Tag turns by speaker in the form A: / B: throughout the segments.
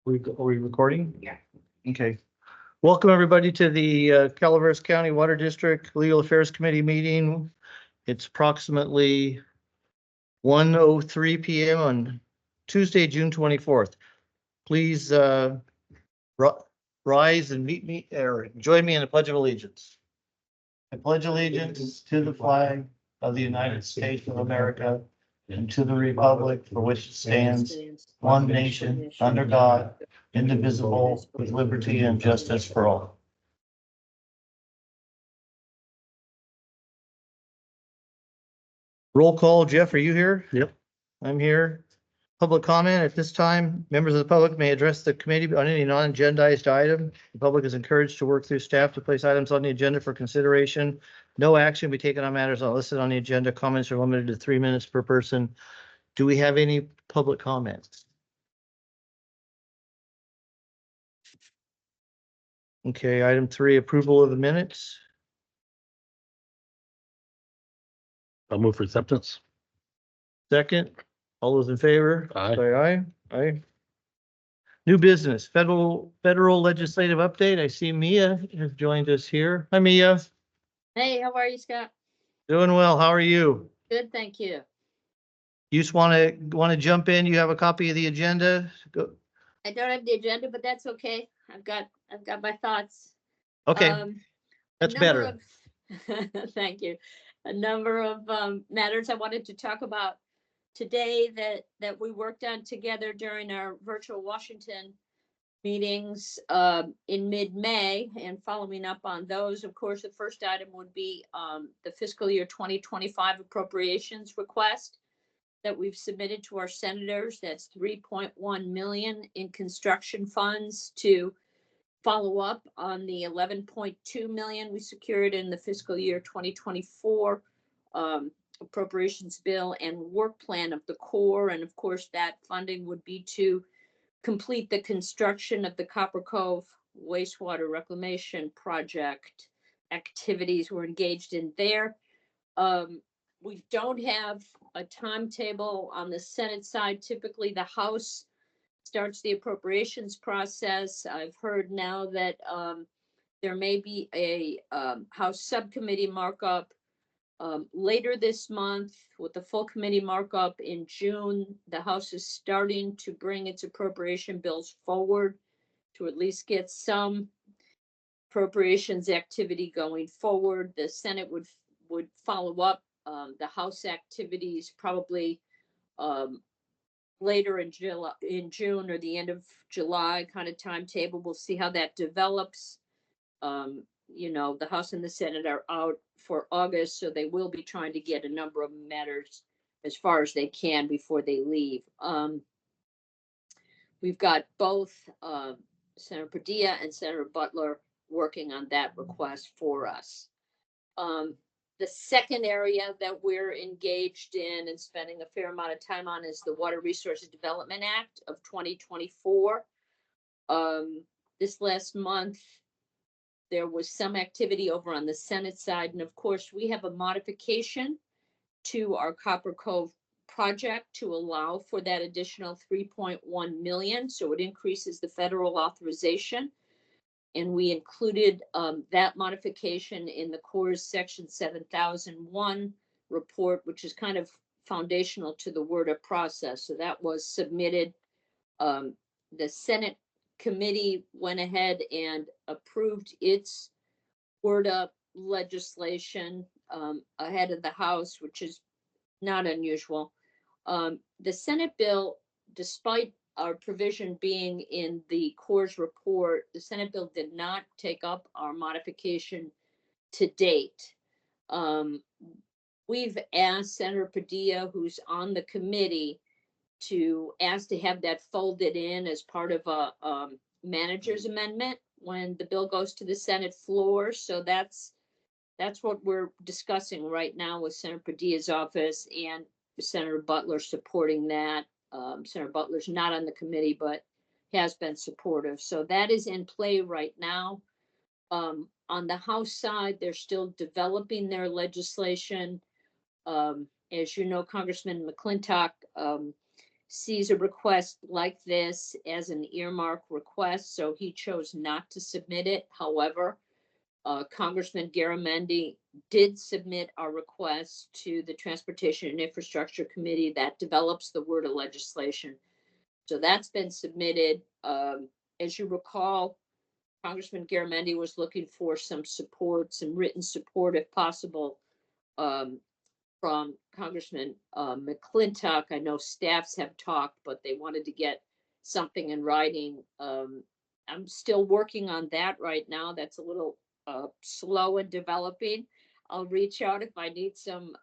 A: Are we recording?
B: Yeah.
A: Okay. Welcome, everybody, to the Calaveras County Water District Legal Affairs Committee meeting. It's approximately 1:03 p.m. on Tuesday, June 24th. Please rise and meet me or join me in the Pledge of Allegiance. I pledge allegiance to the flag of the United States of America and to the republic for which it stands, one nation, under God, indivisible, with liberty and justice for all. Roll call. Jeff, are you here?
C: Yep.
A: I'm here. Public comment at this time. Members of the public may address the committee on any non-agendized item. The public is encouraged to work through staff to place items on the agenda for consideration. No action will be taken on matters not listed on the agenda. Comments are limited to 3 minutes per person. Do we have any public comments? Okay, item 3, approval of the minutes.
C: I'll move for acceptance.
A: Second, all those in favor?
C: Aye.
A: Say aye. Aye. New business, federal legislative update. I see Mia has joined us here. Hi, Mia.
B: Hey, how are you, Scott?
A: Doing well. How are you?
B: Good, thank you.
A: You just want to jump in? You have a copy of the agenda? Go.
B: I don't have the agenda, but that's okay. I've got my thoughts.
A: Okay, that's better.
B: Thank you. A number of matters I wanted to talk about today that we worked on together during our virtual Washington meetings in mid-May, and following up on those. Of course, the first item would be the fiscal year 2025 appropriations request that we've submitted to our senators. That's 3.1 million in construction funds to follow up on the 11.2 million we secured in the fiscal year 2024 appropriations bill and work plan of the Corps. And of course, that funding would be to complete the construction of the Copper Cove wastewater reclamation project. Activities were engaged in there. We don't have a timetable on the Senate side. Typically, the House starts the appropriations process. I've heard now that there may be a House subcommittee markup later this month with the full committee markup in June. The House is starting to bring its appropriation bills forward to at least get some appropriations activity going forward. The Senate would follow up the House activities probably later in June or the end of July kind of timetable. We'll see how that develops. The House and the Senate are out for August, so they will be trying to get a number of matters as far as they can before they leave. We've got both Senator Padilla and Senator Butler working on that request for us. The second area that we're engaged in and spending a fair amount of time on is the Water Resources Development Act of 2024. This last month, there was some activity over on the Senate side. And of course, we have a modification to our Copper Cove project to allow for that additional 3.1 million. So it increases the federal authorization. And we included that modification in the Corps Section 7001 report, which is kind of foundational to the WRDA process. So that was submitted. The Senate committee went ahead and approved its WRDA legislation ahead of the House, which is not unusual. The Senate bill, despite our provision being in the Corps' report, the Senate bill did not take up our modification to date. We've asked Senator Padilla, who's on the committee, to ask to have that folded in as part of a manager's amendment when the bill goes to the Senate floor. So that's what we're discussing right now with Senator Padilla's office and Senator Butler supporting that. Senator Butler's not on the committee, but has been supportive. So that is in play right now. On the House side, they're still developing their legislation. As you know, Congressman McClintock sees a request like this as an earmark request, so he chose not to submit it. However, Congressman Garamendi did submit our request to the Transportation and Infrastructure Committee that develops the word of legislation. So that's been submitted. As you recall, Congressman Garamendi was looking for some support, some written support if possible, from Congressman McClintock. I know staffs have talked, but they wanted to get something in writing. I'm still working on that right now. That's a little slow in developing. I'll reach out if I need some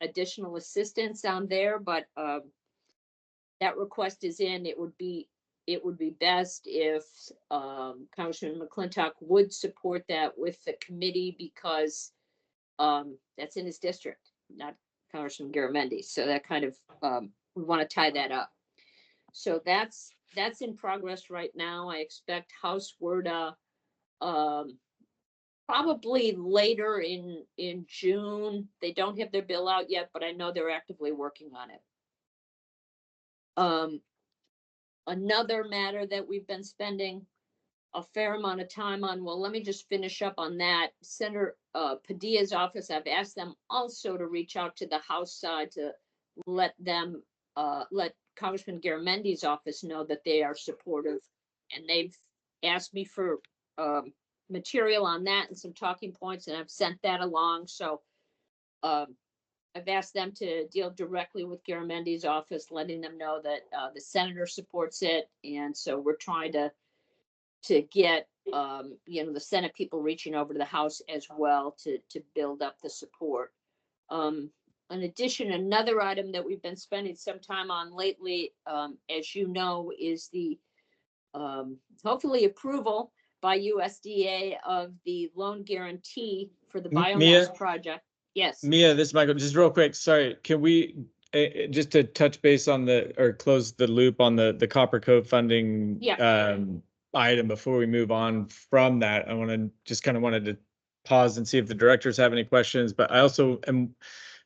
B: additional assistance on there, but that request is in. It would be best if Congressman McClintock would support that with the committee, because that's in his district, not Congressman Garamendi. So that kind of we want to tie that up. So that's in progress right now. I expect House WRDA probably later in June. They don't have their bill out yet, but I know they're actively working on it. Another matter that we've been spending a fair amount of time on, well, let me just finish up on that. Senator Padilla's office, I've asked them also to reach out to the House side to let them, let Congressman Garamendi's office know that they are supportive. And they've asked me for material on that and some talking points, and I've sent that along. So I've asked them to deal directly with Garamendi's office, letting them know that the senator supports it. And so we're trying to get, the Senate people reaching over to the House as well to build up the support. In addition, another item that we've been spending some time on lately, as you know, is the hopefully approval by USDA of the loan guarantee for the biomass
D: Mia?
B: project. Yes.
D: Mia, this is Michael. Just real quick, sorry. Can we just to touch base on or close the loop on the Copper Cove funding item before we move on from that? I wanted to pause and see if the directors have any questions, but I also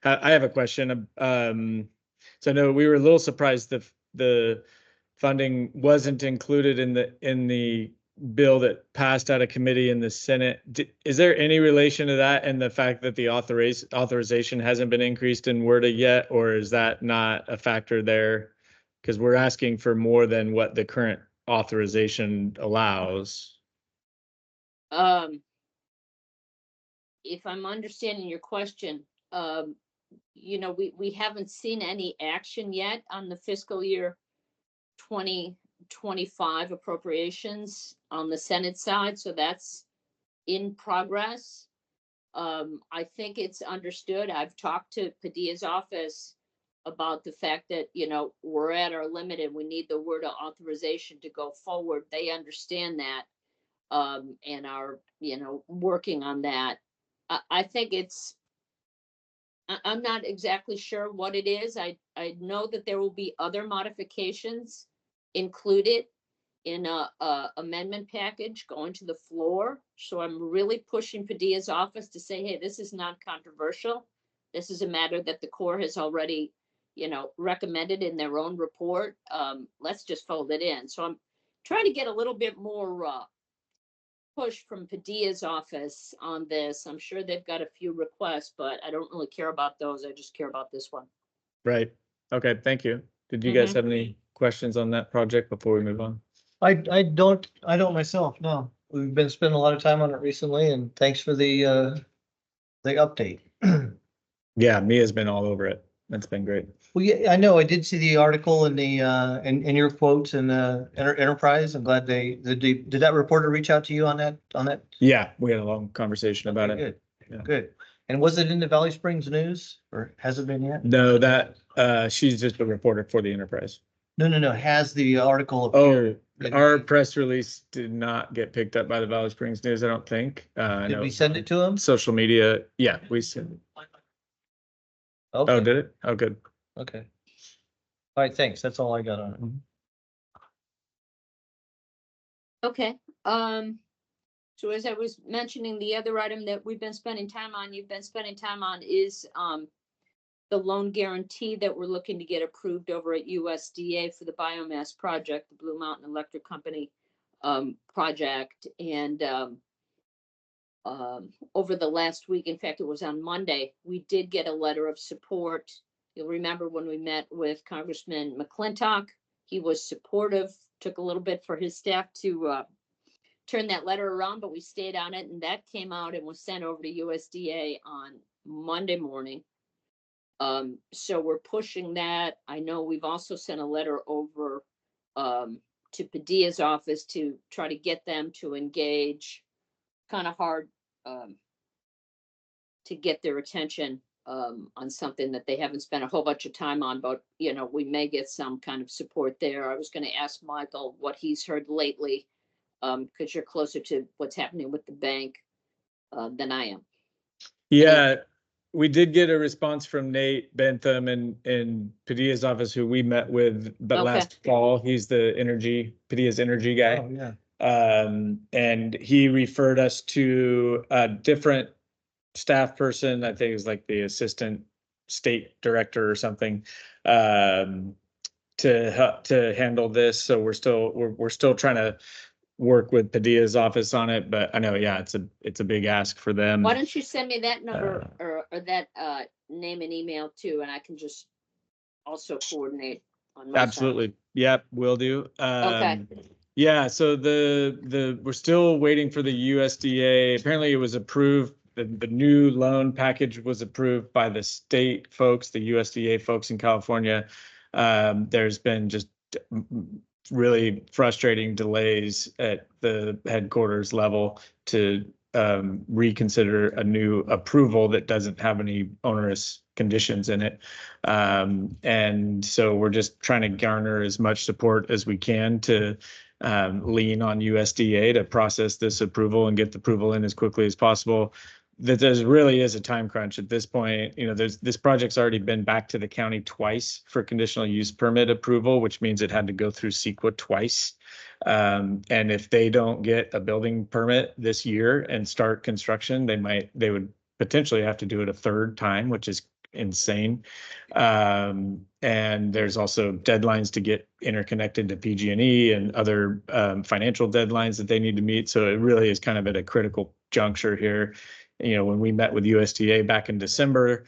D: I have a question. So I know we were a little surprised the funding wasn't included in the bill that passed out of committee in the Senate. Is there any relation to that and the fact that the authorization hasn't been increased in WRDA yet, or is that not a factor there? Because we're asking for more than what the current authorization allows.
B: If I'm understanding your question, we haven't seen any action yet on the fiscal year 2025 appropriations on the Senate side, so that's in progress. I think it's understood. I've talked to Padilla's office about the fact that, we're at our limit and we need the WRDA authorization to go forward. They understand that, and are, working on that. I think I'm not exactly sure what it is. I know that there will be other modifications included in a amendment package going to the floor. So I'm really pushing Padilla's office to say, hey, this is not controversial. This is a matter that the Corps has already, recommended in their own report. Let's just fold it in. So I'm trying to get a little bit more push from Padilla's office on this. I'm sure they've got a few requests, but I don't really care about those. I just care about this one.
D: Right. Okay. Thank you. Did you guys have any questions on that project before we move on?
A: I don't myself, no. We've been spending a lot of time on it recently, and thanks for the update.
D: Yeah, Mia's been all over it. That's been great.
A: Well, yeah, I know. I did see the article in the in your quotes in Enterprise. I'm glad did that reporter reach out to you on that?
D: Yeah, we had a long conversation about it.
A: Good,
D: Yeah.
A: good. And was it in the Valley Springs News, or has it been yet?
D: No, she's just a reporter for the Enterprise.
A: No. Has the article
D: appeared? Our press release did not get picked up by the Valley Springs News, I don't think.
A: Did we send it to him?
D: Social media. Yeah, we sent it.
A: Okay.
D: Oh, did it? Oh, good.
A: Okay. All right, thanks. That's all I got on it.
B: Okay. So as I was mentioning, the other item that we've been spending time on, you've been spending time on, is the loan guarantee that we're looking to get approved over at USDA for the biomass project, the Blue Mountain Electric Company project. And over the last week, in fact, it was on Monday, we did get a letter of support. You'll remember when we met with Congressman McClintock, he was supportive, took a little bit for his staff to turn that letter around, but we stayed on it, and that came out and was sent over to USDA on Monday morning. So we're pushing that. I know we've also sent a letter over to Padilla's office to try to get them to engage. Kind of hard to get their attention on something that they haven't spent a whole bunch of time on, but you know, we may get some kind of support there. I was going to ask Michael what he's heard lately, because you're closer to what's happening with the bank than I am.
D: Yeah, we did get a response from Nate Bentham in Padilla's office, who we met with, but last fall. He's the Padilla's energy guy.
A: Oh, yeah.
D: And he referred us to a different staff person. I think it was like the assistant state director or something, to handle this. So we're still trying to work with Padilla's office on it, but I know, yeah, it's a big ask for them.
B: Why don't you send me that number or that name and email too, and I can just also coordinate on my
D: Absolutely.
B: side.
D: Yep, will do.
B: Okay.
D: Yeah, so we're still waiting for the USDA. Apparently it was approved. The new loan package was approved by the state folks, the USDA folks in California. There's been just really frustrating delays at the headquarters level to reconsider a new approval that doesn't have any onerous conditions in it. And so we're just trying to garner as much support as we can to lean on USDA to process this approval and get the approval in as quickly as possible. That really is a time crunch at this point. You know, this project's already been back to the county twice for conditional use permit approval, which means it had to go through CEQA twice. And if they don't get a building permit this year and start construction, they would potentially have to do it a third time, which is insane. And there's also deadlines to get interconnected to PG&E and other financial deadlines that they need to meet. So it really is kind of at a critical juncture here. You know, when we met with USDA back in December,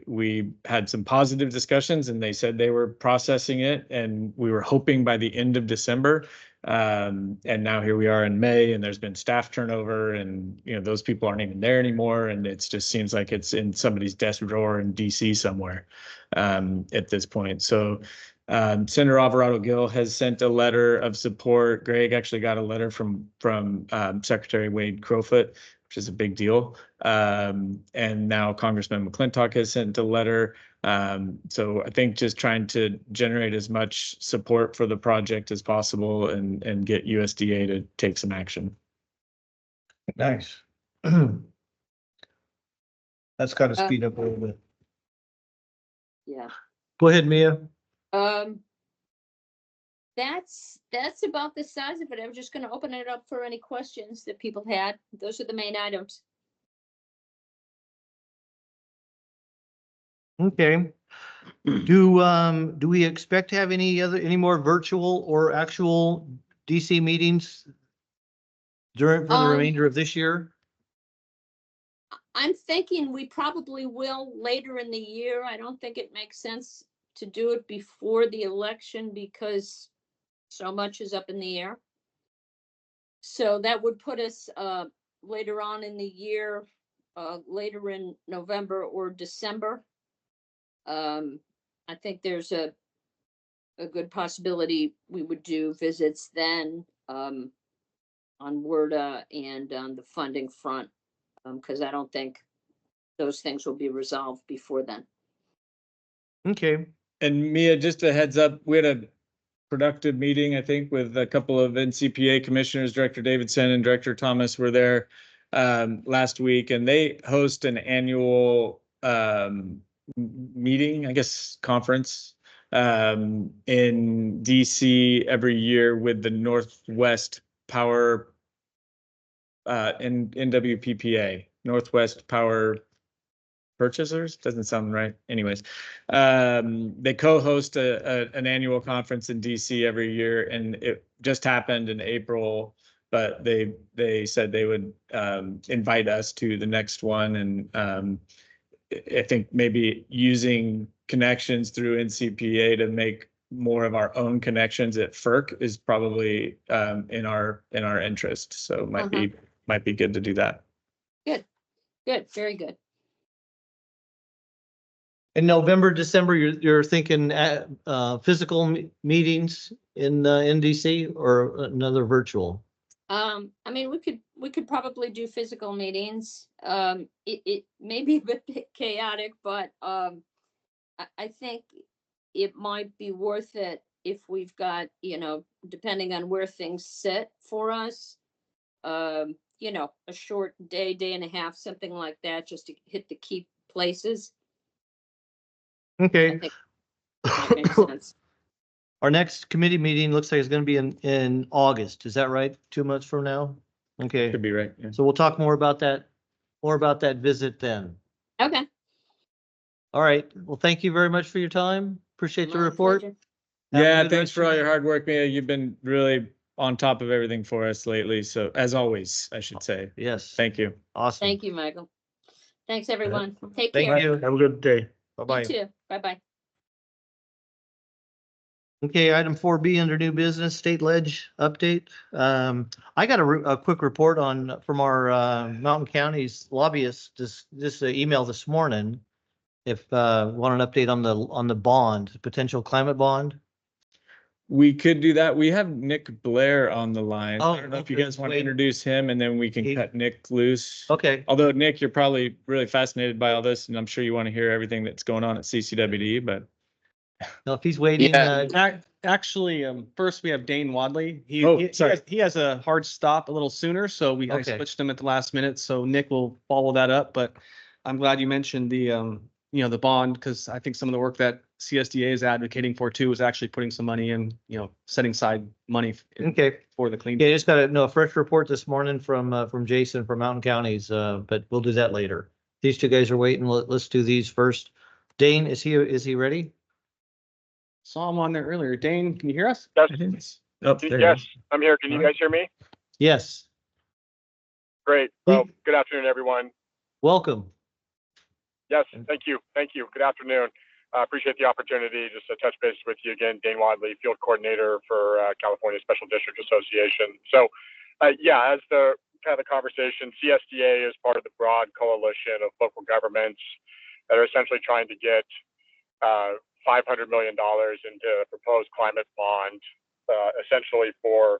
D: we had some positive discussions and they said they were processing it, and we were hoping by the end of December. And now here we are in May, and there's been staff turnover, and you know, those people aren't even there anymore, and it just seems like it's in somebody's desk drawer in DC somewhere at this point. So Senator Alvarado Gil has sent a letter of support. Greg actually got a letter from Secretary Wade Crowfoot, which is a big deal. And now Congressman McClintock has sent a letter. So I think just trying to generate as much support for the project as possible and get USDA to take some action.
A: Nice. That's got to speed up a little bit.
B: Yeah.
A: Go ahead, Mia.
B: That's about the size of it. I was just going to open it up for any questions that people had. Those are the main items.
A: Okay. Do we expect to have any more virtual or actual DC meetings for the remainder of this year?
B: I'm thinking we probably will later in the year. I don't think it makes sense to do it before the election because so much is up in the air. So that would put us later on in the year, later in November or December. I think there's a good possibility we would do visits then on WRDA and on the funding front, because I don't think those things will be resolved before then.
A: Okay.
D: And Mia, just a heads up, we had a productive meeting, I think, with a couple of NCPA commissioners. Director Davidson and Director Thomas were there last week, and they host an annual meeting, I guess, conference in DC every year with the Northwest Power and NWPPA, Northwest Power purchasers, doesn't sound right. Anyways, they co-host an annual conference in DC every year, and it just happened in April. But they said they would invite us to the next one, and I think maybe using connections through NCPA to make more of our own connections at FERC is probably in our interest. So it might be good to do that.
B: Good, very good.
A: In November, December, you're thinking physical meetings in DC or another virtual?
B: I mean, we could probably do physical meetings. It may be a bit chaotic, but I think it might be worth it if we've got, depending on where things sit for us, a short day and a half, something like that, just to hit the key places. I
A: Okay.
B: think that makes sense.
A: Our next committee meeting looks like it's going to be in August. Is that right? 2 months from now? Okay.
D: Could be right. Yeah.
A: So we'll talk more about that visit then.
B: Okay.
A: All right. Well, thank you very much for your time. Appreciate the
B: My
A: report.
B: pleasure.
A: Have a
D: Yeah,
A: good
D: thanks
A: rest
D: for
A: of
D: all
A: your-
D: your hard work, Mia. You've been really on top of everything for us lately. So as always, I should say,
A: Yes.
D: thank you.
A: Awesome.
B: Thank you, Michael. Thanks, everyone. Take
A: Thank
B: care.
A: you.
C: Have a good day.
B: You
A: Bye-bye.
B: too. Bye-bye.
A: Okay, item 4B under new business, state ledge update. I got a quick report from our Mountain County's lobbyists, this email this morning. If want an update on the bond, potential climate bond.
D: We could do that. We have Nick Blair on the line.
A: Oh,
D: I don't know if you
A: okay.
D: guys want to
A: Wait.
D: introduce him, and then we can cut Nick loose.
A: Okay.
D: Although Nick, you're probably really fascinated by all this, and I'm sure you want to hear everything that's going on at CCWD, but
A: Now, if he's waiting,
E: Actually, first we have Dane Wadley.
D: Sorry.
E: He has a hard stop a little sooner, so I
A: Okay.
E: switched him at the last minute. So Nick will follow that up. But I'm glad you mentioned the the bond, because I think some of the work that CSDA is advocating for too is actually putting some money in, setting aside money
A: okay.
E: for the clean.
A: Yeah, just got a fresh report this morning from Jason from Mountain Counties, but we'll do that later. These two guys are waiting. Let's do these first. Dane, is he ready?
E: Saw him on there earlier. Dane, can you hear us?
F: Yes.
D: oh, there he
F: Yes,
D: is.
F: I'm here. Can you guys hear me?
A: Yes.
F: Great. Well, good afternoon, everyone.
A: Welcome.
F: Yes, thank you. Thank you. Good afternoon. Appreciate the opportunity just to touch base with you again. Dane Wadley, Field Coordinator for California Special District Association. So, as the kind of the conversation, CSDA is part of the broad coalition of local governments that are essentially trying to get $500 million into a proposed climate bond, essentially for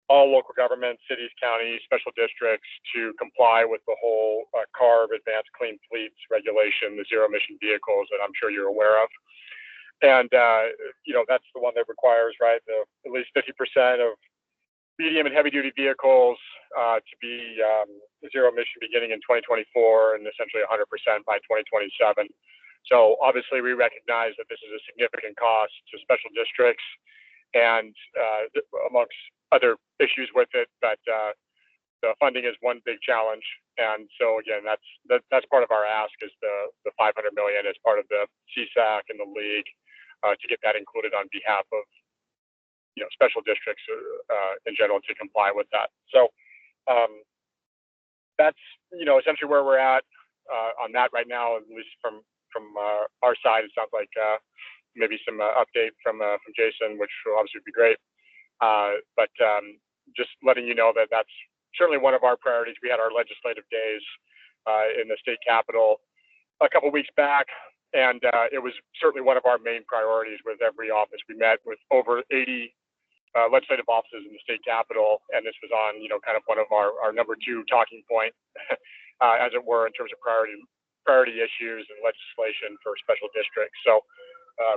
F: all local governments, cities, counties, special districts to comply with the whole CARB Advanced Clean Fleets regulation, the zero emission vehicles that I'm sure you're aware of. And, that's the one that requires, right, at least 50% of medium and heavy duty vehicles to be zero emission beginning in 2024 and essentially 100% by 2027. So obviously we recognize that this is a significant cost to special districts and amongst other issues with it, but the funding is one big challenge. And so again, that's part of our ask is the 500 million as part of the CSAC and the league to get that included on behalf of special districts in general to comply with that. So that's essentially where we're at on that right now, at least from our side. It sounds like maybe some update from Jason, which will obviously be great. But just letting you know that that's certainly one of our priorities. We had our legislative days in the state capitol a couple weeks back, and it was certainly one of our main priorities with every office. We met with over 80 legislative offices in the state capitol, and this was on kind of one of our number 2 talking point, as it were, in terms of priority issues and legislation for special districts. So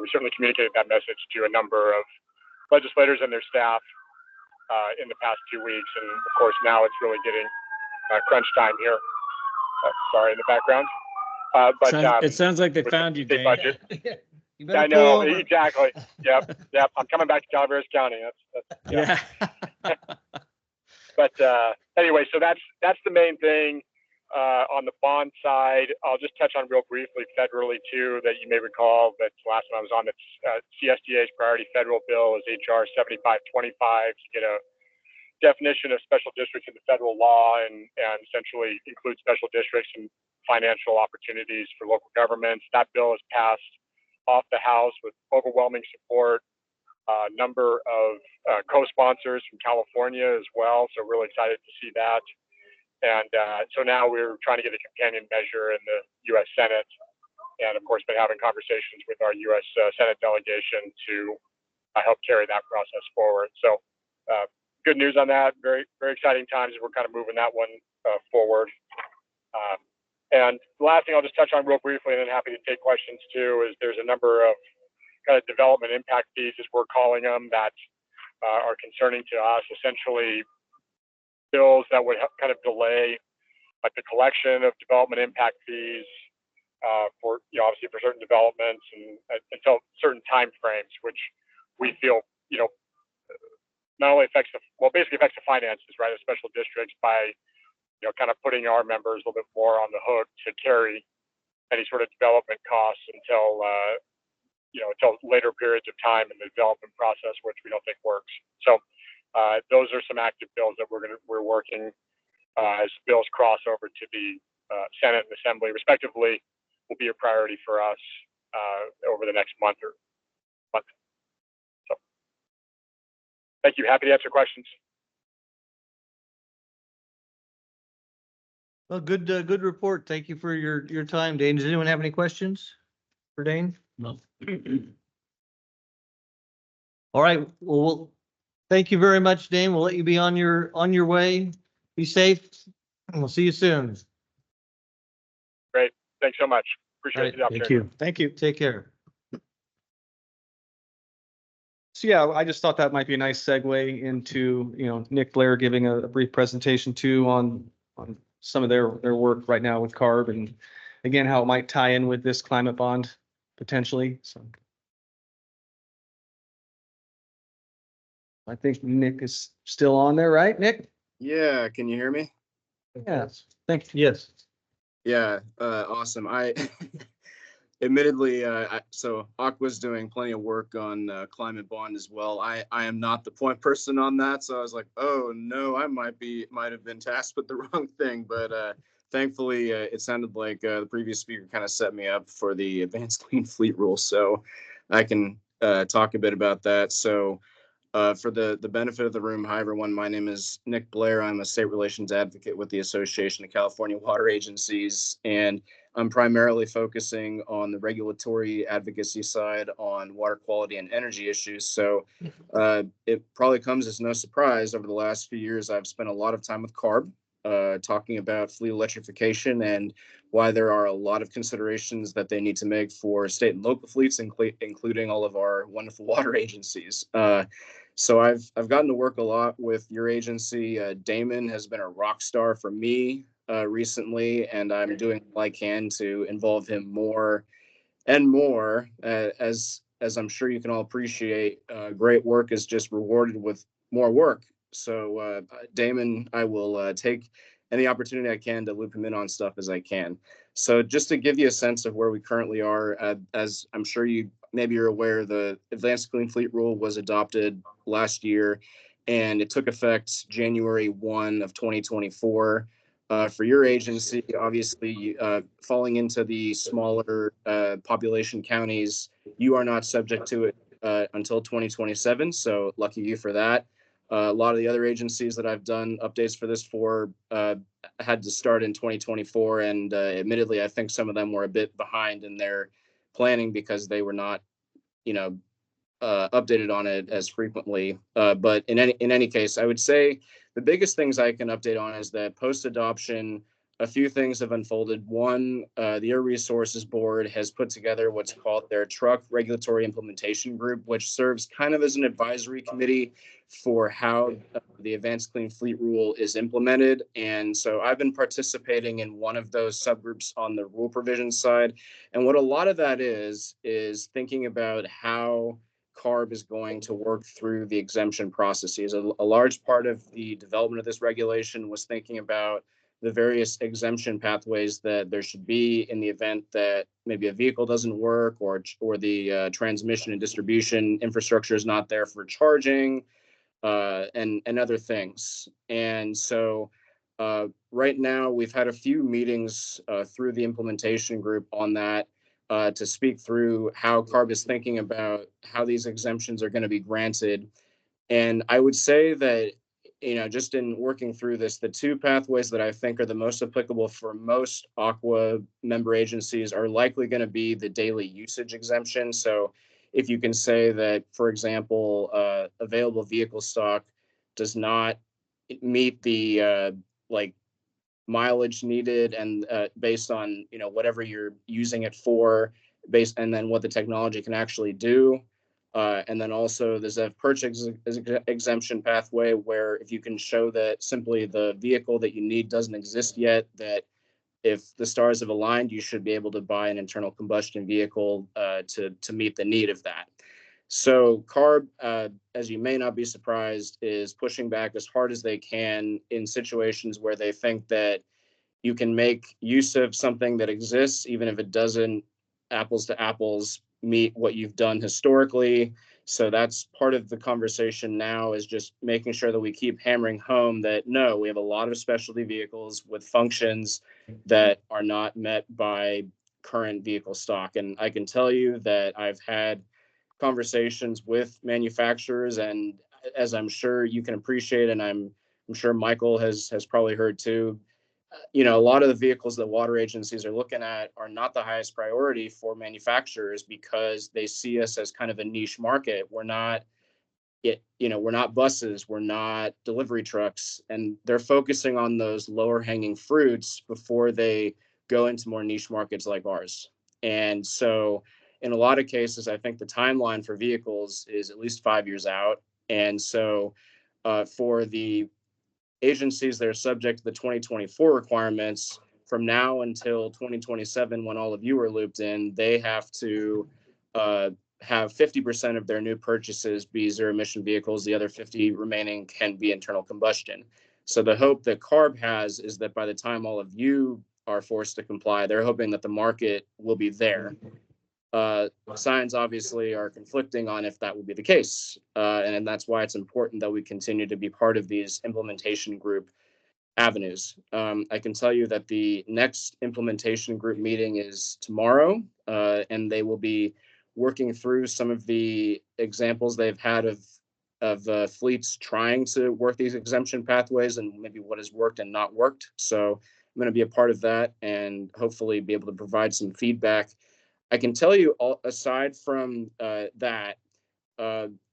F: we certainly communicated that message to a number of legislators and their staff in the past 2 weeks. And of course, now it's really getting crunch time here. Sorry, in the background.
D: It sounds like they found you, Dane.
F: Budget.
A: You better
F: I know,
A: pull over.
F: exactly. Yep. I'm coming back to Calaveras County.
D: Yeah.
F: But anyway, so that's the main thing. on the bond side, I'll just touch on real briefly federally too, that you may recall that last time I was on, the CSDA's priority federal bill is HR 7525 to get a definition of special districts in the federal law and essentially include special districts and financial opportunities for local governments. That bill has passed off the House with overwhelming support, a number of co-sponsors from California as well. So really excited to see that. And so now we're trying to get a companion measure in the U.S. Senate, and of course been having conversations with our U.S. Senate delegation to help carry that process forward. So good news on that. Very, very exciting times. We're kind of moving that one forward. And the last thing I'll just touch on real briefly, and then happy to take questions too, is there's a number of kind of development impact fees, as we're calling them, that are concerning to us. Essentially, bills that would kind of delay like the collection of development impact fees for, obviously for certain developments and until certain time frames, which we feel, not only basically affects the finances, right, of special districts by, kind of putting our members a little bit more on the hook to carry any sort of development costs until later periods of time in the development process, which we don't think works. So those are some active bills that we're working as bills cross over to the Senate and Assembly, respectively, will be a priority for us over the next month. So, thank you. Happy to answer questions.
A: Well, good report. Thank you for your time, Dane. Does anyone have any questions for Dane?
C: No.
A: All right. Well, thank you very much, Dane. We'll let you be on your way. Be safe, and we'll see you soon.
F: Great. Thanks so much. Appreciate the opportunity.
C: Thank you.
E: Thank you.
A: Take care.
E: So yeah, I just thought that might be a nice segue into, Nick Blair giving a brief presentation too on some of their work right now with CARB and again, how it might tie in with this climate bond potentially. So I think Nick is still on there, right, Nick?
G: Yeah, can you hear me?
E: Yes. Thank you.
A: Yes.
G: Yeah, awesome. I admittedly, so Aqua's doing plenty of work on climate bond as well. I am not the point person on that, so I was like, oh no, I might have been tasked with the wrong thing. But thankfully, it sounded like the previous speaker kind of set me up for the Advanced Clean Fleet Rule, so I can talk a bit about that. So. For the benefit of the room, hi everyone, my name is Nick Blair. I'm a state relations advocate with the Association of California Water Agencies, and I'm primarily focusing on the regulatory advocacy side on water quality and energy issues. So it probably comes as no surprise, over the last few years, I've spent a lot of time with CARB, talking about fleet electrification and why there are a lot of considerations that they need to make for state and local fleets, including all of our wonderful water agencies. So I've gotten to work a lot with your agency. Damon has been a rock star for me recently, and I'm doing all I can to involve him more and more. As I'm sure you can all appreciate, great work is just rewarded with more work. So Damon, I will take any opportunity I can to loop him in on stuff as I can. So just to give you a sense of where we currently are, as I'm sure maybe you're aware, the Advanced Clean Fleet Rule was adopted last year, and it took effect January 1 of 2024. For your agency, obviously, falling into the smaller population counties, you are not subject to it until 2027. So lucky you for that. A lot of the other agencies that I've done updates for this for had to start in 2024. And admittedly, I think some of them were a bit behind in their planning because they were not, updated on it as frequently. But in any case, I would say the biggest things I can update on is that post-adoption, a few things have unfolded. One, the Air Resources Board has put together what's called their Truck Regulatory Implementation Group, which serves kind of as an advisory committee for how the Advanced Clean Fleet Rule is implemented. And so I've been participating in one of those subgroups on the rule provision side. And what a lot of that is thinking about how CARB is going to work through the exemption processes. A large part of the development of this regulation was thinking about the various exemption pathways that there should be in the event that maybe a vehicle doesn't work, or the transmission and distribution infrastructure is not there for charging, and other things. And so right now we've had a few meetings through the implementation group on that to speak through how CARB is thinking about how these exemptions are going to be granted. And I would say that, just in working through this, the two pathways that I think are the most applicable for most Aqua member agencies are likely going to be the daily usage exemption. So if you can say that, for example, available vehicle stock does not meet the like mileage needed, and based on whatever you're using it for, and then what the technology can actually do. And then also there's a purchase exemption pathway where if you can show that simply the vehicle that you need doesn't exist yet, that if the stars have aligned, you should be able to buy an internal combustion vehicle to meet the need of that. So CARB, as you may not be surprised, is pushing back as hard as they can in situations where they think that you can make use of something that exists, even if it doesn't apples to apples meet what you've done historically. So that's part of the conversation now, is just making sure that we keep hammering home that no, we have a lot of specialty vehicles with functions that are not met by current vehicle stock. And I can tell you that I've had conversations with manufacturers, and as I'm sure you can appreciate, and I'm sure Michael has probably heard too, a lot of the vehicles that water agencies are looking at are not the highest priority for manufacturers because they see us as kind of a niche market. We're not we're not buses, we're not delivery trucks, and they're focusing on those lower hanging fruits before they go into more niche markets like ours. And so in a lot of cases, I think the timeline for vehicles is at least 5 years out. And so for the agencies that are subject to the 2024 requirements, from now until 2027, when all of you are looped in, they have to have 50% of their new purchases be zero emission vehicles. The other 50 remaining can be internal combustion. So the hope that CARB has is that by the time all of you are forced to comply, they're hoping that the market will be there. Signs obviously are conflicting on if that will be the case. And that's why it's important that we continue to be part of these implementation group avenues. I can tell you that the next implementation group meeting is tomorrow, and they will be working through some of the examples they've had of fleets trying to work these exemption pathways and maybe what has worked and not worked. So I'm going to be a part of that and hopefully be able to provide some feedback. I can tell you, aside from that,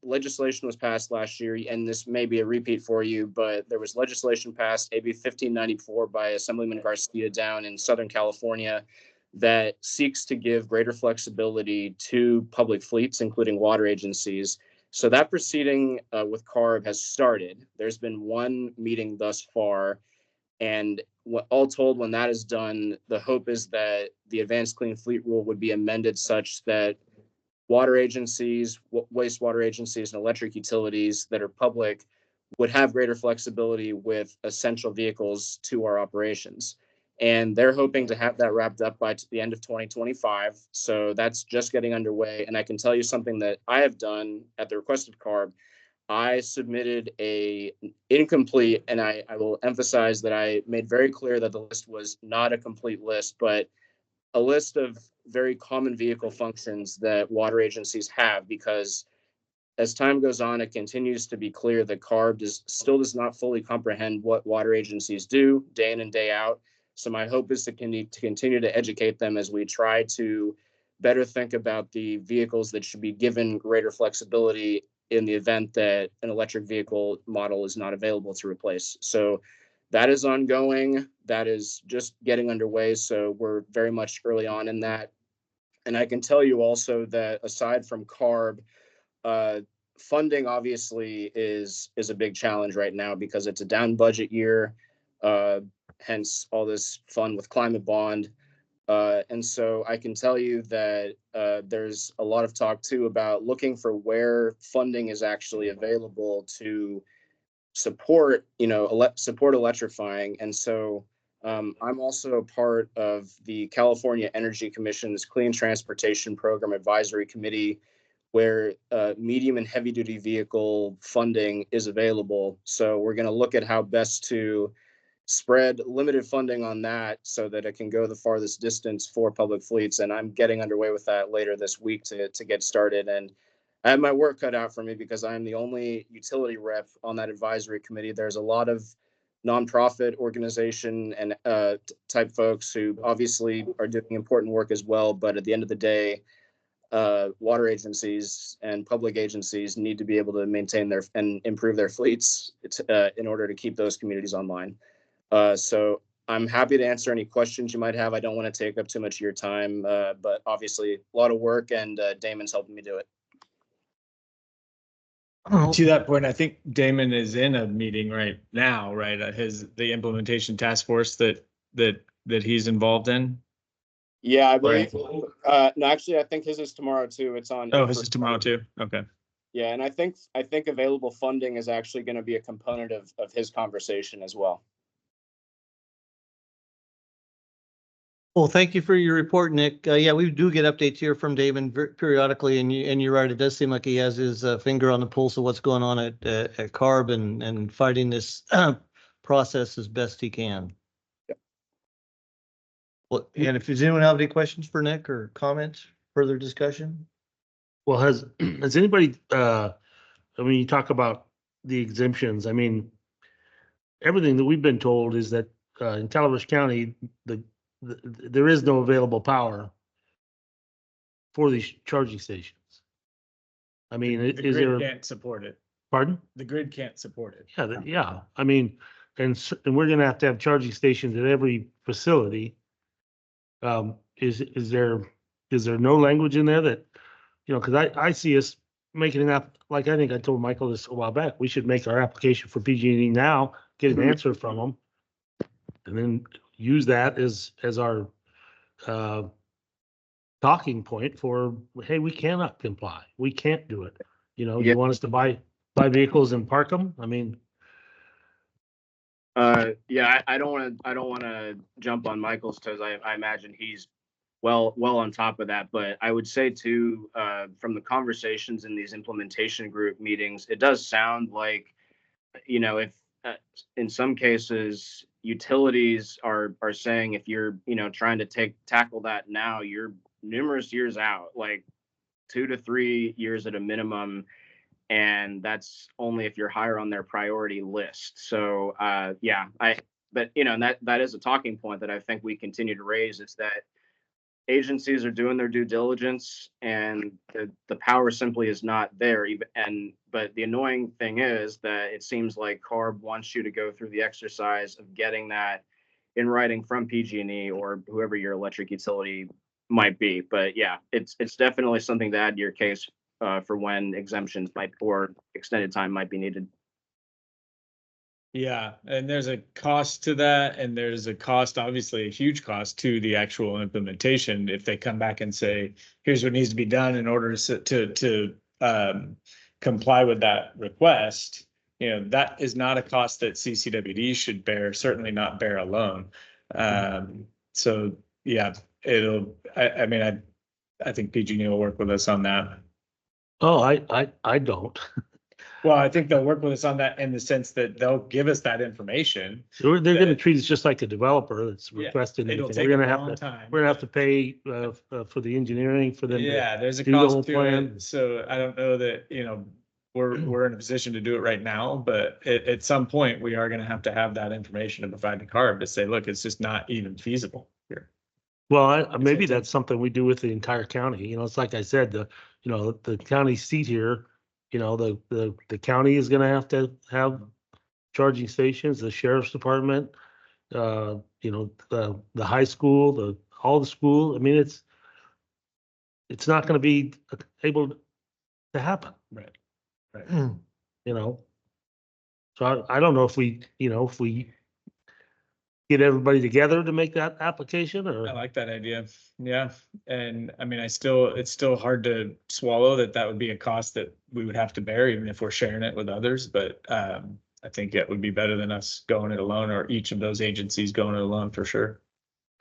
G: legislation was passed last year, and this may be a repeat for you, but there was legislation passed, AB 1594 by Assemblyman Garcia down in Southern California, that seeks to give greater flexibility to public fleets, including water agencies. So that proceeding with CARB has started. There's been one meeting thus far. And all told, when that is done, the hope is that the Advanced Clean Fleet Rule would be amended such that water agencies, wastewater agencies, and electric utilities that are public would have greater flexibility with essential vehicles to our operations. And they're hoping to have that wrapped up by the end of 2025. So that's just getting underway. And I can tell you something that I have done at the request of CARB. I submitted a incomplete, and I will emphasize that I made very clear that the list was not a complete list, but a list of very common vehicle functions that water agencies have, because as time goes on, it continues to be clear that CARB still does not fully comprehend what water agencies do day in and day out. So my hope is to continue to educate them as we try to better think about the vehicles that should be given greater flexibility in the event that an electric vehicle model is not available to replace. So that is ongoing. That is just getting underway. So we're very much early on in that. And I can tell you also that aside from CARB, funding obviously is a big challenge right now because it's a down budget year, hence all this fun with climate bond. And so I can tell you that there's a lot of talk too about looking for where funding is actually available to support, support electrifying. And so I'm also a part of the California Energy Commission's Clean Transportation Program Advisory Committee, where medium and heavy duty vehicle funding is available. So we're going to look at how best to spread limited funding on that so that it can go the farthest distance for public fleets. And I'm getting underway with that later this week to get started. And I have my work cut out for me because I'm the only utility rep on that advisory committee. There's a lot of nonprofit organization and type folks who obviously are doing important work as well. But at the end of the day, water agencies and public agencies need to be able to maintain their and improve their fleets in order to keep those communities online. So I'm happy to answer any questions you might have. I don't want to take up too much of your time, but obviously a lot of work, and Damon's helping me do it.
D: To that point, I think Damon is in a meeting right now, right? The implementation task force that he's involved in.
G: Yeah, I believe. No, actually, I think his is tomorrow too. It's on.
D: Oh, his is tomorrow too. Okay.
G: Yeah, and I think available funding is actually going to be a component of his conversation as well.
A: Well, thank you for your report, Nick. Yeah, we do get updates here from Damon periodically, and you're right. It does seem like he has his finger on the pulse of what's going on at CARB and fighting this process as best he can.
G: Yep.
A: Well, and if does anyone have any questions for Nick or comments, further discussion?
C: Well, has anybody, I mean, you talk about the exemptions. I mean, everything that we've been told is that in Calaveras County, there is no available power for these charging stations. I mean,
D: The
C: is
D: grid
C: there,
D: can't support it.
C: pardon?
D: The grid can't support it.
C: Yeah, yeah. I mean, and we're gonna have to have charging stations at every facility. Is there no language in there that, you know, because I see us making an app, like I think I told Michael this a while back, we should make our application for PG&E now, get an answer from them, and then use that as our talking point for, hey, we cannot comply. We can't do it. You know,
G: Yeah.
C: you want us to buy vehicles and park them? I mean,
G: Yeah, I don't want to jump on Michael's toes. I imagine he's well on top of that. But I would say too, from the conversations in these implementation group meetings, it does sound like, you know, if in some cases utilities are saying if you're, you know, trying to tackle that now, you're numerous years out, like 2 to 3 years at a minimum. And that's only if you're higher on their priority list. So yeah, but you know, and that is a talking point that I think we continue to raise, is that agencies are doing their due diligence and the power simply is not there. But the annoying thing is that it seems like CARB wants you to go through the exercise of getting that in writing from PG&E or whoever your electric utility might be. But yeah, it's definitely something to add to your case for when exemptions or extended time might be needed.
D: Yeah, and there's a cost to that, and there's a cost, obviously a huge cost to the actual implementation. If they come back and say, here's what needs to be done in order to comply with that request, you know, that is not a cost that CCWD should bear, certainly not bear alone. So yeah, I mean, I think PG&E will work with us on that.
C: oh, I don't.
D: Well, I think they'll work with us on that in the sense that they'll give us that information.
C: They're gonna treat us just like a developer that's
D: Yeah,
C: requesting
D: it'll
C: anything.
D: take
C: We're
D: a
C: gonna have
D: long
C: to,
D: time.
C: we're gonna have to pay for the engineering for them to
D: Yeah, there's a
C: do the whole
D: cost to
C: plan.
D: it. So I don't know that, you know, we're in a position to do it right now, but at some point we are gonna have to have that information to provide to CARB to say, look, it's just not even feasible here.
C: Well, maybe that's something we do with the entire county. You know, it's like I said, the county seat here, you know, the county is gonna have to have charging stations, the sheriff's department, you know, the high school, all the school. I mean, it's not gonna be able to happen,
D: Right.
C: you know? So I don't know if we get everybody together to make that application
D: I
C: or,
D: like that idea. Yeah. And I mean, it's still hard to swallow that would be a cost that we would have to bear, even if we're sharing it with others. But I I think it would be better than us going it alone, or each of those agencies going it alone for sure.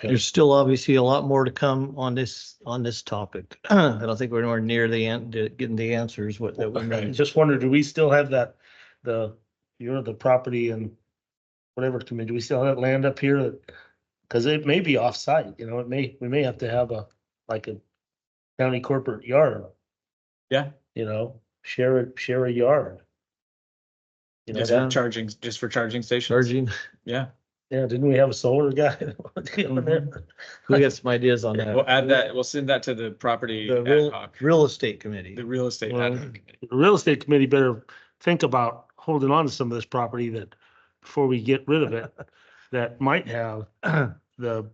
A: There's still obviously a lot more to come on this topic. I don't think we're nowhere near the end, getting the answers that we
C: I
A: need.
C: just wondered, do we still have that, the property and whatever committee, do we still have land up here? Cause it may be off-site, we may have to have like a county corporate yard,
D: Yeah.
C: share a yard.
D: Just
C: that-
D: for charging stations.
A: Charging,
D: Yeah,
C: Yeah, didn't we have a solar guy?
A: we got some ideas on that.
D: we'll add that, we'll send that to the property
A: The
D: ad hoc,
A: real estate committee.
D: the real estate
C: Well,
D: ad hoc committee.
C: The real estate committee better think about holding on to some of this property that, before we get rid of it, that might have the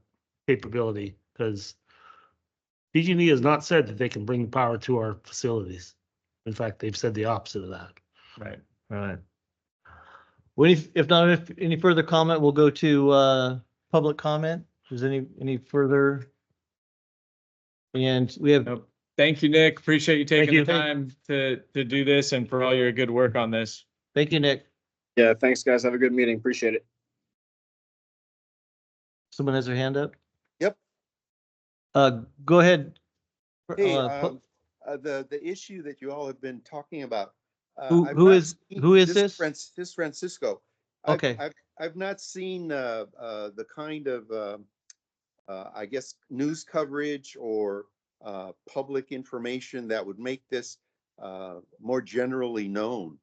C: capability, because PG&E has not said that they can bring power to our facilities. In fact, they've said the opposite of that.
D: Right.
A: All right. Well, if not, if any further comment, we'll go to public comment. Is any further? And we have,
D: Nope. Thank you, Nick. Appreciate you taking
C: you.
D: the time to do this and for all your good work on this.
A: thank you, Nick.
G: Yeah, thanks, guys. Have a good meeting. Appreciate it.
A: Someone has their hand up?
H: Yep.
A: Go ahead.
H: Hey, the issue that you all have been talking about. I've
A: Who
H: not
A: is
H: seen-
A: this?
H: This is Francisco.
A: Okay.
H: I've not seen the kind of I guess news coverage or public information that would make this more generally known.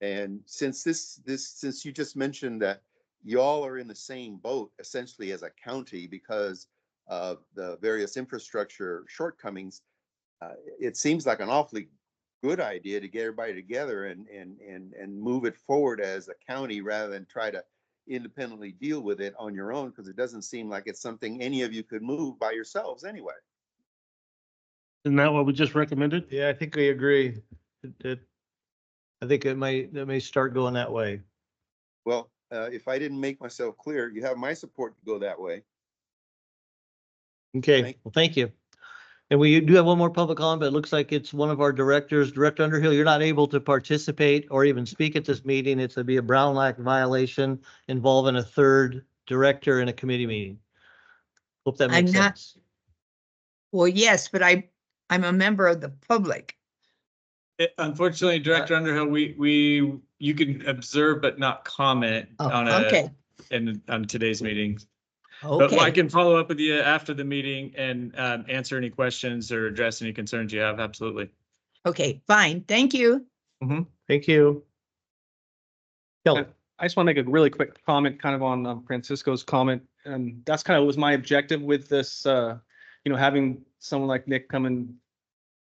H: And since since you just mentioned that y'all are in the same boat essentially as a county because of the various infrastructure shortcomings, it seems like an awfully good idea to get everybody together and move it forward as a county rather than try to independently deal with it on your own, because it doesn't seem like it's something any of you could move by yourselves anyway.
C: Isn't that what we just recommended?
A: Yeah, I think we agree. I think it may start going that way.
H: Well, if I didn't make myself clear, you have my support to go that way.
A: Okay, well, thank you. And we do have one more public comment, but it looks like it's one of our directors, Director Underhill. You're not able to participate or even speak at this meeting. It's to be a Brown Act violation involving a third director in a committee meeting. Hope that makes
I: I'm not-
A: sense.
I: Well, yes, but I'm a member of the public.
D: Unfortunately, Director Underhill, you can observe but not comment
I: Oh,
D: on
I: okay,
D: on today's meeting. But I
I: okay.
D: can follow up with you after the meeting and answer any questions or address any concerns you have. Absolutely.
I: Okay, fine. Thank you.
A: Thank you. Kelly,
E: I just want to make a really quick comment kind of on Francisco's comment. And that's kind of was my objective with this, having someone like Nick come and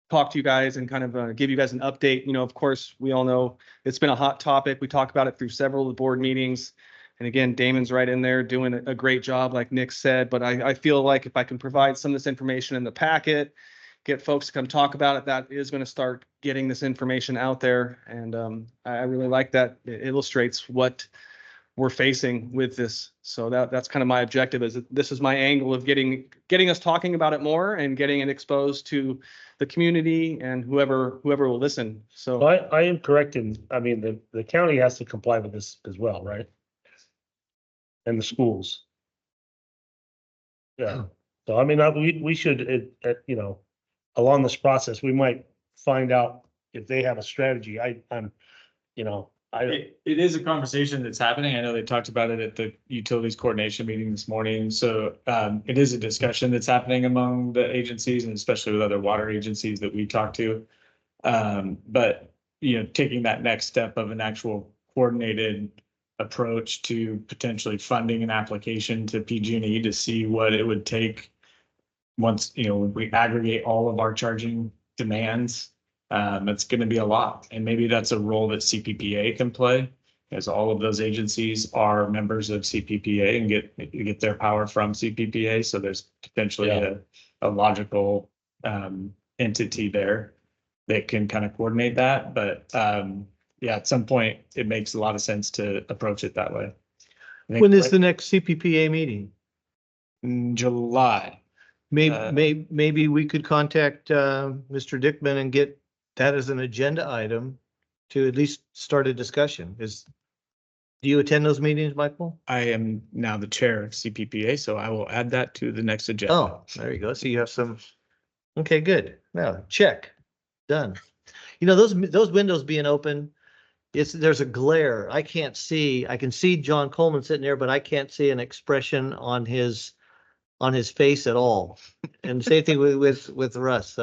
E: talk to you guys and kind of give you guys an update. Of course, we all know it's been a hot topic. We talked about it through several of the board meetings. And again, Damon's right in there doing a great job, like Nick said. But I feel like if I can provide some of this information in the packet, get folks to come talk about it, that is going to start getting this information out there. And I really like that. It illustrates what we're facing with this. So that's kind of my objective, is that this is my angle of getting us talking about it more and getting it exposed to the community and whoever will listen. So
C: I am correct the county has to comply with this as well, right? And the schools. Yeah, so we should, along this process, we might find out if they have a strategy.
D: It is a conversation that's happening. I know they talked about it at the utilities coordination meeting this morning. So it is a discussion that's happening among the agencies and especially with other water agencies that we talk to. But, taking that next step of an actual coordinated approach to potentially funding an application to PG&E to see what it would take once, we aggregate all of our charging demands. It's going to be a lot, and maybe that's a role that CPPA can play, as all of those agencies are members of CPPA and get their power from CPPA. So there's potentially a logical entity there that can kind of coordinate that. But at some point, it makes a lot of sense to approach it that way.
A: when is the next CPPA meeting?
D: In July?
A: Maybe we could contact Mr. Dickman and get that as an agenda item to at least start a discussion. Do you attend those meetings, Michael?
D: I am now the chair of CPPA, so I will add that to the next agenda.
A: Oh, there you go. So you have some. Okay, good. Now, check. Done. You know, those windows being open, there's a glare. I can't see. I can see John Coleman sitting there, but I can't see an expression on his face at all. And same thing with Russ.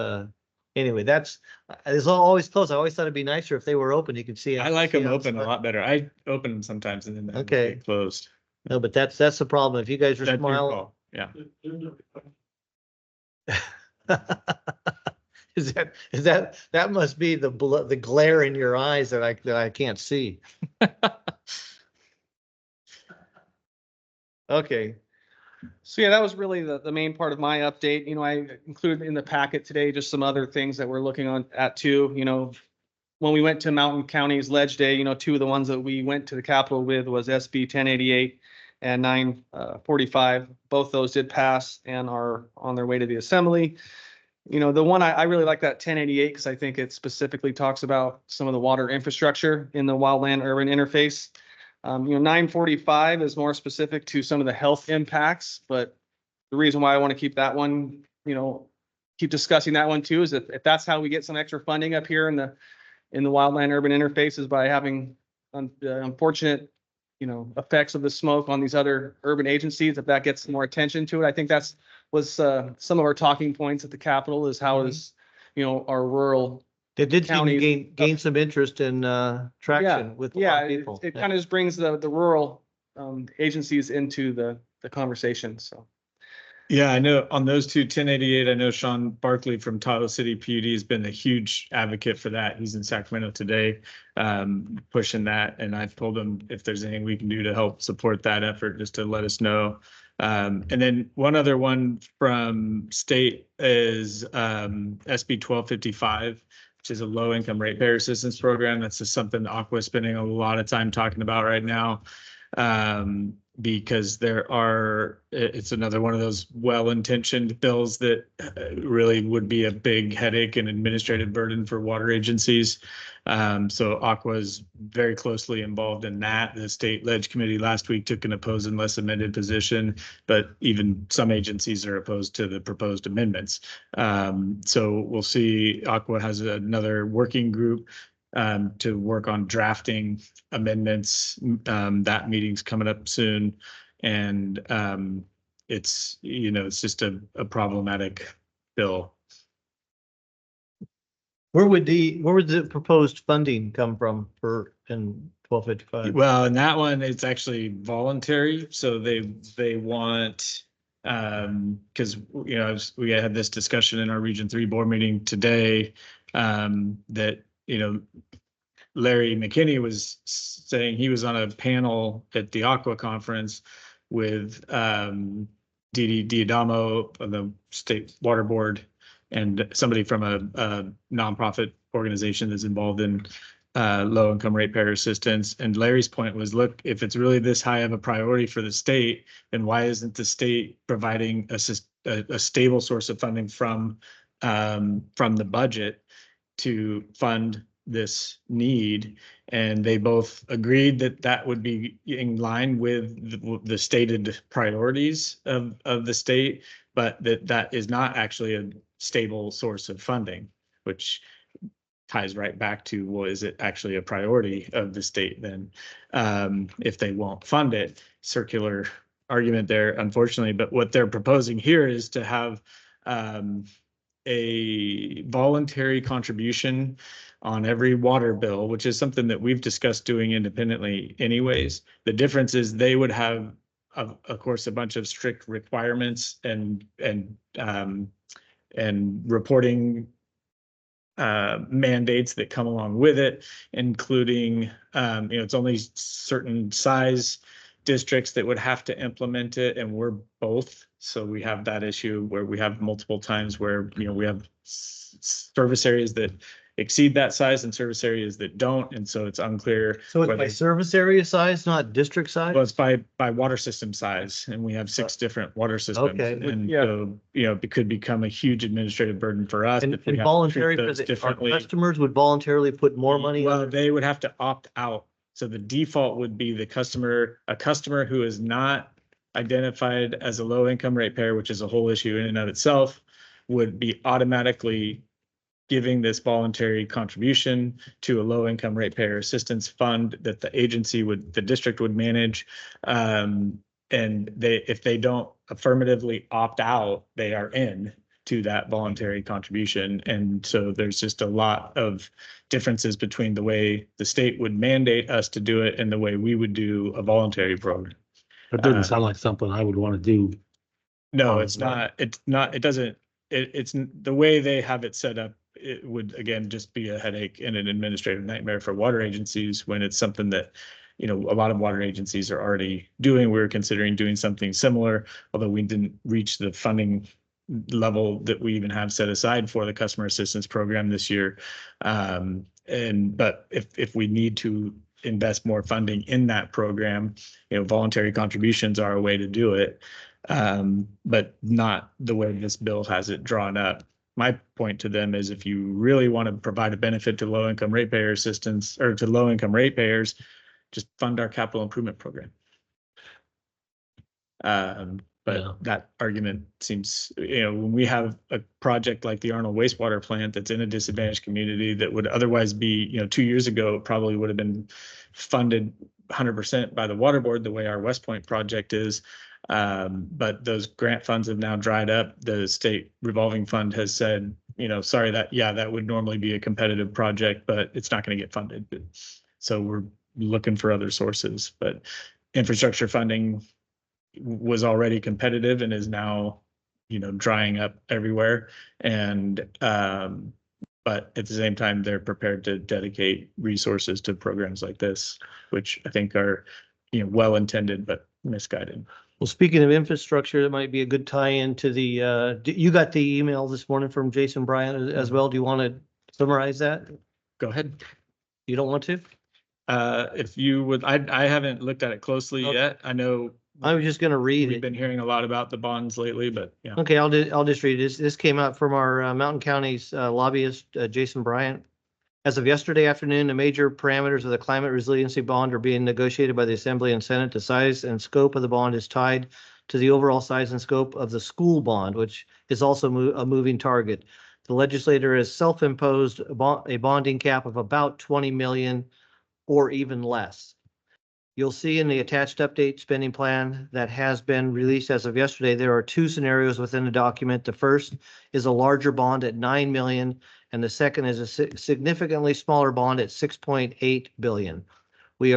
A: Anyway, it's always closed. I always thought it'd be nicer if they were open. You could see.
D: I like
A: see
D: them open a
A: outside.
D: lot better. I open them sometimes and then they
A: Okay.
D: get closed.
A: No, but that's the problem. If you guys are
D: That's your
A: smiling.
D: call. Yeah.
A: Is that must be the glare in your eyes that I can't see. Okay.
E: So yeah, that was really the main part of my update. You know, I included in the packet today just some other things that we're looking at too. You know, when we went to Mountain County's Ledge Day, you know, two of the ones that we went to the Capitol with was SB 1088 and 945. Both those did pass and are on their way to the Assembly. You know, the one I really like that 1088 because I think it specifically talks about some of the water infrastructure in the wildland urban interface. You know, 945 is more specific to some of the health impacts, but the reason why I want to keep that one, you know, keep discussing that one too, is if that's how we get some extra funding up here in the wildland urban interface is by having the unfortunate, you know, effects of the smoke on these other urban agencies, if that gets more attention to it. I think was some of our talking points at the Capitol is how is, you know, our rural
A: They did seem to
E: counties-
A: gain some interest in traction with a lot of
E: it
A: people.
E: kind of just brings the rural agencies into the conversation. So
D: Yeah, I know on those two, 1088, I know Sean Barkley from Tahoe City PUD has been a huge advocate for that. He's in Sacramento today, pushing that. And I've told him if there's anything we can do to help support that effort, just to let us know. And then one other one from state is SB 1255, which is a low income ratepayer assistance program. That's just something Aqua is spending a lot of time talking about right now. Because it's another one of those well-intentioned bills that really would be a big headache and administrative burden for water agencies. So Aqua is very closely involved in that. The state ledge committee last week took an opposed unless amended position, but even some agencies are opposed to the proposed amendments. So we'll see. Aqua has another working group to work on drafting amendments. That meeting's coming up soon. And it's, you know, it's just a problematic bill.
A: Where would the proposed funding come from in 1255?
D: Well, in that one, it's actually voluntary. So they want, because, you know, we had this discussion in our Region 3 board meeting today, that, you know, Larry McKinney was saying he was on a panel at the Aqua conference with Didi Diadamo of the State Water Board and somebody from a nonprofit organization that's involved in low income ratepayer assistance. And Larry's point was, look, if it's really this high of a priority for the state, then why isn't the state providing a stable source of funding from the budget to fund this need? And they both agreed that would be in line with the stated priorities of the state, but that is not actually a stable source of funding, which ties right back to, well, is it actually a priority of the state then, if they won't fund it? Circular argument there, unfortunately. But what they're proposing here is to have a voluntary contribution on every water bill, which is something that we've discussed doing independently anyways. The difference is they would have, of course, a bunch of strict requirements and reporting mandates that come along with it, including, it's only certain size districts that would have to implement it, and we're both. So we have that issue where we have multiple times where, we have service areas that exceed that size and service areas that don't. And so it's unclear.
A: So it's by service area size, not district size?
D: Well, it's by water system size, and we have 6 different water systems.
A: Okay.
D: And
E: Yeah.
D: so, it could become a huge administrative burden for us.
A: And
D: if we have to
A: voluntary
D: treat
A: for
D: those
A: our
D: differently.
A: customers would voluntarily put more money?
D: Well, they would have to opt out So the default would be a customer who is not identified as a low income ratepayer, which is a whole issue in and of itself, would be automatically giving this voluntary contribution to a low income ratepayer assistance fund that the district would manage. And if they don't affirmatively opt out, they are in to that voluntary contribution. And so there's just a lot of differences between the way the state would mandate us to do it and the way we would do a voluntary program.
C: It doesn't sound like something I would want to do.
D: No,
C: Oh,
D: it's
C: right.
D: not, it doesn't, it's the way they have it set up. It would, again, just be a headache and an administrative nightmare for water agencies when it's something that, a lot of water agencies are already doing. We're considering doing something similar, although we didn't reach the funding level that we even have set aside for the customer assistance program this year. But if we need to invest more funding in that program, voluntary contributions are a way to do it. But not the way this bill has it drawn up. My point to them is if you really want to provide a benefit to low income ratepayer assistance or to low income ratepayers, just fund our capital improvement program. But
C: Yeah.
D: that argument seems, when we have a project like the Arnold wastewater plant that's in a disadvantaged community that would otherwise be, 2 years ago, probably would have been funded 100% by the water board, the way our West Point project is. But those grant funds have now dried up. The state revolving fund has said, sorry, that would normally be a competitive project, but it's not going to get funded. So we're looking for other sources, but infrastructure funding was already competitive and is now, drying up everywhere. And, but at the same time, they're prepared to dedicate resources to programs like this, which I think are, well-intended, but misguided.
A: Well, speaking of infrastructure, that might be a good tie-in to the, you got the email this morning from Jason Bryant as well. Do you want to summarize that?
D: Go ahead.
A: You don't want to?
D: If you would, I haven't looked at it closely
A: Okay.
D: yet. I know
A: I was just going to read
D: we've
A: it.
D: been hearing a lot about the bonds lately, but yeah.
A: Okay, I'll just read this. This came out from our Mountain County's lobbyist, Jason Bryant. As of yesterday afternoon, the major parameters of the climate resiliency bond are being negotiated by the Assembly and Senate. The size and scope of the bond is tied to the overall size and scope of the school bond, which is also a moving target. The legislator has self-imposed a bonding cap of about 20 million or even less. You'll see in the attached update spending plan that has been released as of yesterday, there are two scenarios within the document. The first is a larger bond at 9 million, and the second is a significantly smaller bond at 6.8 billion. We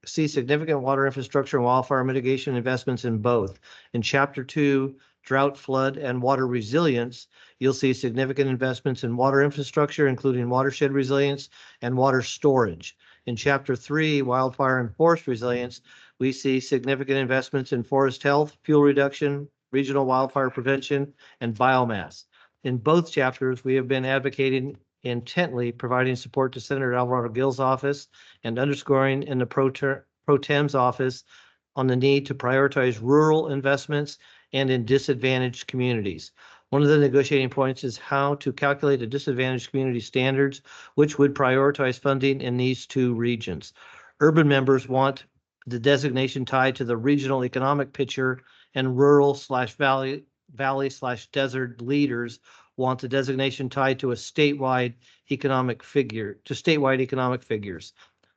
A: see significant water infrastructure and wildfire mitigation investments in both. In Chapter 2, drought, flood, and water resilience, you'll see significant investments in water infrastructure, including watershed resilience and water storage. In Chapter 3, wildfire and forest resilience, we see significant investments in forest health, fuel reduction, regional wildfire prevention, and biomass. In both chapters, we have been advocating intently, providing support to Senator Alvaro Gil's office and underscoring in the Pro Tem's office on the need to prioritize rural investments and in disadvantaged communities. One of the negotiating points is how to calculate the disadvantaged community standards, which would prioritize funding in these two regions. Urban members want the designation tied to the regional economic picture, and rural/valley/desert leaders want the designation tied to a statewide economic figures.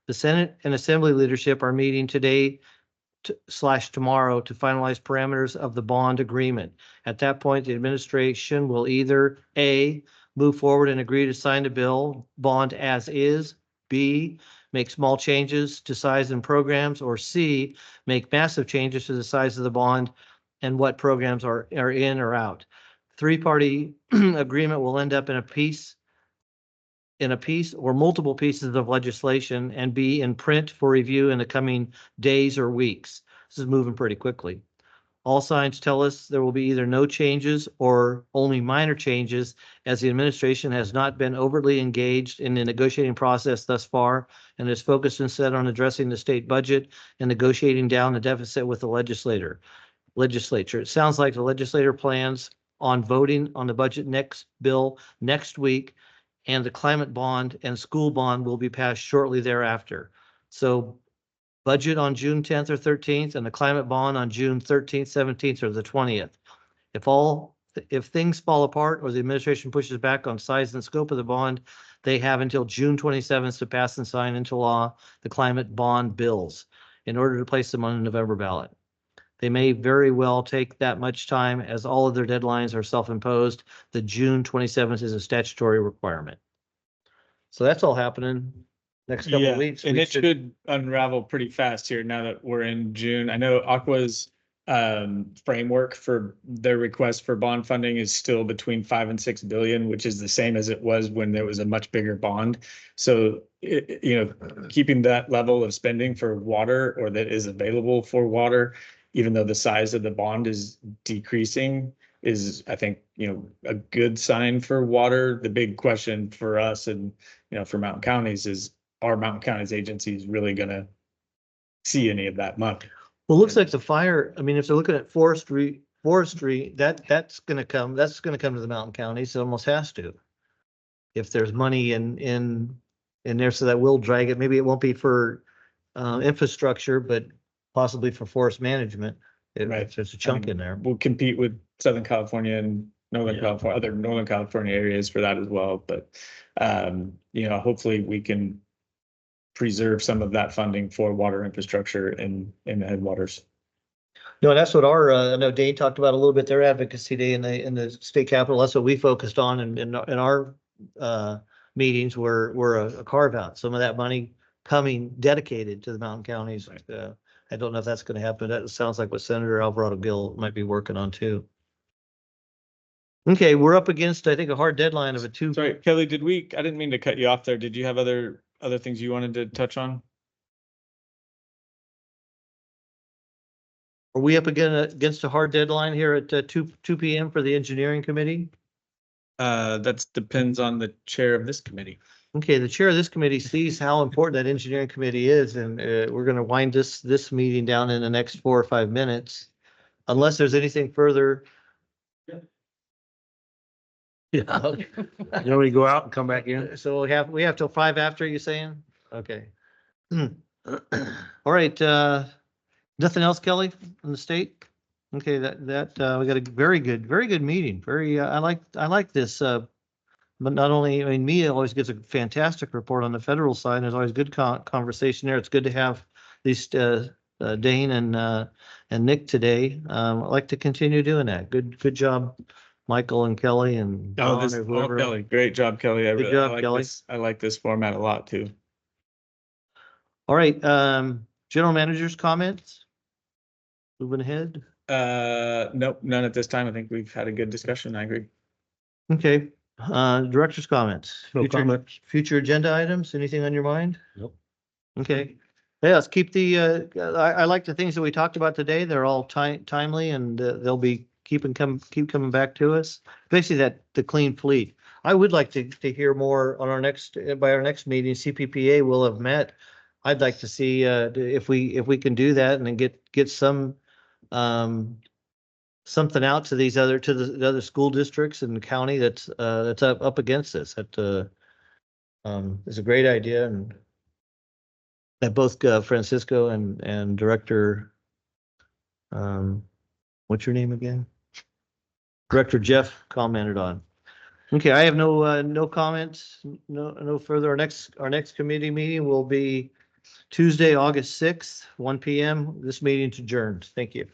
A: The Senate and Assembly leadership are meeting today tomorrow to finalize parameters of the bond agreement. At that point, the administration will either A, move forward and agree to sign the bond as is, B, make small changes to size and programs, or C, make massive changes to the size of the bond and what programs are in or out. Three-party agreement will end up in a piece or multiple pieces of legislation and be in print for review in the coming days or weeks. This is moving pretty quickly. All signs tell us there will be either no changes or only minor changes, as the administration has not been overtly engaged in the negotiating process thus far and is focused instead on addressing the state budget and negotiating down the deficit with the legislature. It sounds like the legislator plans on voting on the budget bill next week, and the climate bond and school bond will be passed shortly thereafter. So budget on June 10th or 13th and the climate bond on June 13th, 17th, or the 20th. If things fall apart or the administration pushes back on size and scope of the bond, they have until June 27th to pass and sign into law the climate bond bills in order to place them on the November ballot. They may very well take that much time as all of their deadlines are self-imposed. The June 27th is a statutory requirement. So that's all happening next couple
D: Yeah,
A: of weeks.
D: and
A: We
D: it should unravel pretty fast here now that we're in June. I know Aqua's framework for their request for bond funding is still between 5 and 6 billion, which is the same as it was when there was a much bigger bond. So, keeping that level of spending for water, or that is available for water, even though the size of the bond is decreasing, is, I think, a good sign for water. The big question for us and, for Mountain Counties is, are Mountain Counties agencies really gonna see any of that money?
A: Well, it looks like the fire, I mean, if they're looking at forestry, that's gonna come to the mountain counties. It almost has to. If there's money in there, so that will drag it. Maybe it won't be for infrastructure, but possibly for forest management.
D: Right.
A: If there's a chunk in there.
D: We'll compete with Southern California and Northern California, other Northern California areas for that as well. But, hopefully we can preserve some of that funding for water infrastructure in the headwaters.
A: No, that's what I know Dane talked about a little bit, their advocacy day in the state capitol. That's what we focused on in our meetings were a carve out. Some of that money coming dedicated to the mountain counties.
D: Right.
A: I don't know if that's going to happen. That sounds like what Senator Alvarado Gill might be working on too. Okay, we're up against, I think, a hard deadline of a two.
D: Sorry, Kelly, I didn't mean to cut you off there. Did you have other things you wanted to touch on?
A: Are we up against a hard deadline here at 2 p.m. for the engineering committee?
D: That depends on the chair of this committee.
A: Okay, the chair of this committee sees how important that engineering committee is, and we're going to wind this meeting down in the next 4 or 5 minutes, unless there's anything further.
C: Yeah.
A: Okay.
C: You want me to go out and come back in?
A: So we have till 5 after, you saying? Okay. All right, nothing else, Kelly, from the state? Okay, we got a very good meeting. I like this, but not only, I mean, Mia always gives a fantastic report on the federal side. There's always good conversation there. It's good to have these Dane and Nick today. I'd like to continue doing that. Good job, Michael and Kelly and Don or whoever.
D: Kelly, great job, Kelly.
A: Good job, Kelly.
D: I like this format a lot too.
A: All right, general manager's comments? Moving ahead.
D: Nope, none at this time. I think we've had a good discussion. I agree.
A: Okay, director's comments.
C: No comments.
A: Future agenda items, anything on your mind?
C: Nope.
A: Okay, yeah, let's keep I like the things that we talked about today. They're all timely and they'll be keep coming back to us. Basically the clean fleet. I would like to hear more on by our next meeting. CPPA will have met. I'd like to see if we can do that and then get some something out to the other school districts in the county that's up against this. That is a great idea, and that both Francisco and Director, what's your name again? Director Jeff commented on. Okay, I have no comments, no further. Our next committee meeting will be Tuesday, August 6th, 1 p.m. This meeting's adjourned. Thank you.